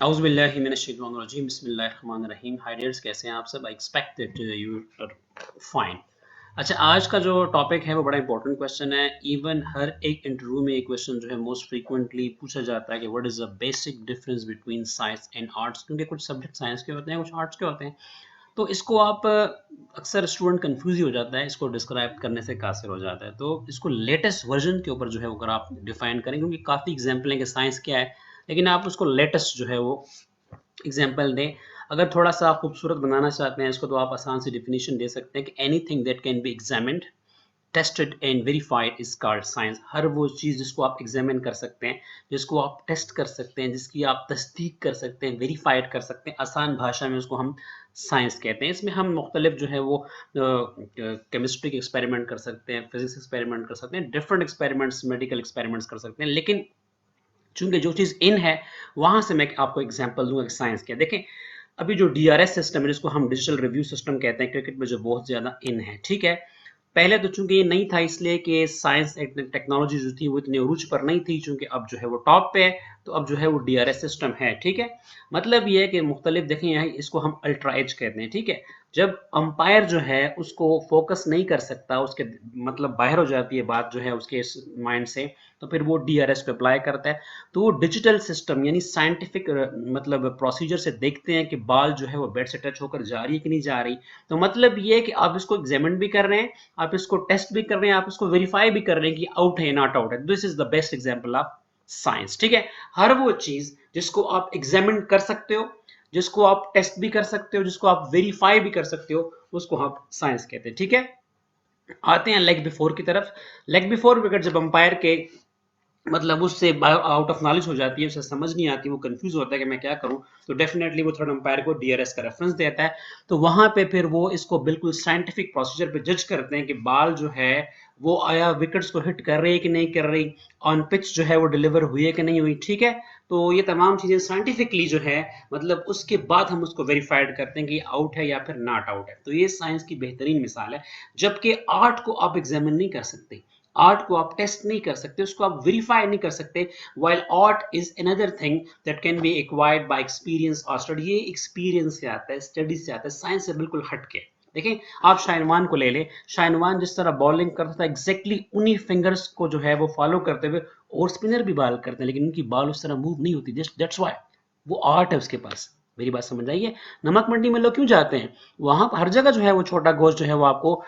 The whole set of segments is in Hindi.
औज़ुबिल्लाहि बिस्मिल्लाहिर्रहमानिर्रहीम। हाय डियर्स, कैसे हैं आप सब? I expect that you are fine. अच्छा, आज का जो टॉपिक है वो बड़ा इंपॉर्टेंट क्वेश्चन है। इवन हर एक इंटरव्यू में एक क्वेश्चन जो है मोस्ट फ्रीक्वेंटली पूछा जाता है कि what is the basic difference between science and arts, क्योंकि कुछ सब्जेक्ट साइंस के होते हैं, कुछ आर्ट्स के होते हैं। तो इसको आप अक्सर स्टूडेंट कंफ्यूज ही हो जाता है, इसको डिस्क्राइब करने से कासिर हो जाता है। तो इसको लेटेस्ट वर्जन के ऊपर जो है वो अगर आप डिफाइन करें, क्योंकि काफ़ी एग्जाम्पल है कि साइंस क्या है, लेकिन आप उसको लेटेस्ट जो है वो एग्जाम्पल दें। अगर थोड़ा सा आप खूबसूरत बनाना चाहते हैं इसको, तो आप आसान सी डिफिनीशन दे सकते हैं कि anything that can be examined, tested and verified is called science. हर वो चीज़ जिसको आप एग्जामिन कर सकते हैं, जिसको आप टेस्ट कर सकते हैं, जिसकी आप तस्दीक कर सकते हैं, वेरीफाइड कर सकते हैं, आसान भाषा में उसको हम साइंस कहते हैं। इसमें हम मुख्तलिफ जो है वो केमिस्ट्री के एक्सपेरिमेंट कर सकते हैं, फिजिक्स एक्सपेरिमेंट कर सकते हैं, डिफरेंट एक्सपेरिमेंट्स, मेडिकल एक्सपेरिमेंट्स कर सकते हैं। लेकिन चूंकि जो चीज़ इन है वहां से मैं आपको एग्जांपल दूंगा कि साइंस क्या। देखें, अभी जो डीआरएस सिस्टम है, जिसको हम डिजिटल रिव्यू सिस्टम कहते हैं, क्रिकेट में जो बहुत ज़्यादा इन है, ठीक है। पहले तो चूंकि ये नहीं था, इसलिए कि साइंस टेक्नोलॉजी जो थी वो इतनी उरूज पर नहीं थी। चूंकि अब जो है वो टॉप पे है, तो अब जो है वो डीआरएस सिस्टम है, ठीक है। मतलब ये है कि मुख्तलिफ, देखें यहाँ इसको हम अल्ट्रा एज कहते हैं, ठीक है। जब अंपायर जो है उसको फोकस नहीं कर सकता, उसके मतलब बाहर हो जाती है बात जो है उसके माइंड से, तो फिर वो डीआरएस पे अप्लाई करता है। तो वो डिजिटल सिस्टम यानी साइंटिफिक मतलब प्रोसीजर से देखते हैं कि बाल जो है वो बेड से टच होकर जा रही है कि नहीं जा रही। तो मतलब ये है कि आप इसको एग्जामिन भी कर रहे हैं, आप इसको टेस्ट भी कर रहे हैं, आप इसको वेरीफाई भी कर रहे हैं कि आउट है नॉट आउट है। This is the best example of science, ठीक है। हर वो चीज जिसको आप एग्जामिन कर सकते हो, जिसको आप टेस्ट भी कर सकते हो, जिसको आप वेरीफाई भी कर सकते हो, उसको आप साइंस कहते हैं, ठीक है। आते हैं लेग बिफोर की तरफ। लेग बिफोर विकेट जब अंपायर के मतलब उससे आउट ऑफ नॉलेज हो जाती है, उसे समझ नहीं आती, वो कंफ्यूज होता है कि मैं क्या करूं, तो डेफिनेटली वो थर्ड अंपायर को डीआरएस का रेफरेंस देता है। तो वहां पे फिर वो इसको बिल्कुल साइंटिफिक प्रोसीजर पे जज करते हैं कि बाल जो है वो आया विकेट्स को हिट कर रही है कि नहीं कर रही, ऑन पिच जो है वो डिलीवर हुई है कि नहीं हुई, ठीक है। तो ये तमाम चीजें साइंटिफिकली जो है, मतलब उसके बाद हम उसको वेरीफाइड करते हैं कि आउट है या फिर नॉट आउट है। तो ये साइंस की बेहतरीन मिसाल है। जबकि आर्ट को आप एग्जामिन नहीं कर सकते, आर्ट को आप टेस्ट नहीं कर सकते, उसको आप वेरीफाई नहीं कर सकते। While art is another thing that can B acquired by experience और स्टडी। ये एक्सपीरियंस से आता है, स्टडी से आता है, साइंस से बिल्कुल हटके। देखें, आप शाइनवान को ले लें। शाइनवान जिस तरह बॉलिंग करता था, एग्जैक्टली उन्हीं फिंगर्स को जो है वो फॉलो करते हुए, और स्पिनर भी बॉल करते हैं, लेकिन उनकी बॉल उस तरह मूव नहीं होती। दैट्स व्हाई वो आर्ट है उसके पास। मेरी बात समझ आइए। नमक मंडी में लोग क्यों जाते हैं? वहां हर जगह जो है वो छोटा गोश्त जो है वो आपको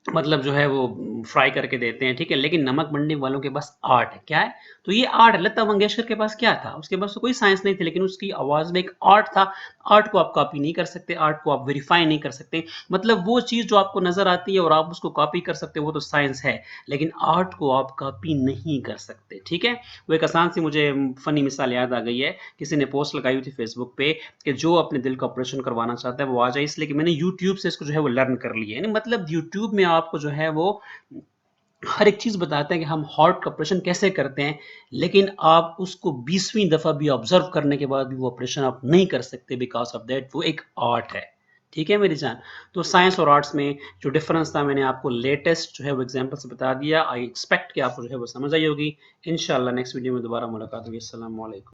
मतलब जो है वो फ्राई करके देते हैं, ठीक है। लेकिन नमक मंडी वालों के पास आर्ट है। क्या है? तो ये आर्ट है। लता मंगेशकर के पास क्या था? उसके पास तो कोई साइंस नहीं थी, लेकिन उसकी आवाज में एक आर्ट था। आर्ट को आप कॉपी नहीं कर सकते, आर्ट को आप वेरीफाई नहीं कर सकते। मतलब वो चीज जो आपको नजर आती है और आप उसको कॉपी कर सकते हो, वो तो साइंस है, लेकिन आर्ट को आप कॉपी नहीं कर सकते, ठीक है। वो एक आसान सी मुझे फनी मिसाल याद आ गई है। किसी ने पोस्ट लगाई हुई थी फेसबुक पे कि जो अपने दिल का ऑपरेशन करवाना चाहता है वो आ जाए, इसलिए कि मैंने यूट्यूब से इसको जो है वो लर्न कर लिया है। मतलब यूट्यूब में आपको जो है वो हर एक चीज बताते हैं कि हम हार्ट का ऑपरेशन कैसे करते हैं, लेकिन आप उसको 20वीं दफा भी ऑब्जर्व करने के बाद भी वो ऑपरेशन आप नहीं कर सकते, बिकॉज ऑफ दैट वो एक आर्ट है, ठीक है मेरी जान। तो साइंस और आर्ट्स में जो डिफरेंस था, मैंने आपको लेटेस्ट जो है वो एग्जांपल से बता दिया। आई एक्सपेक्ट कि आपको जो है वो समझ आई होगी। इंशाल्लाह नेक्स्ट वीडियो में दोबारा मुलाकात होगी। अस्सलाम वालेकुम।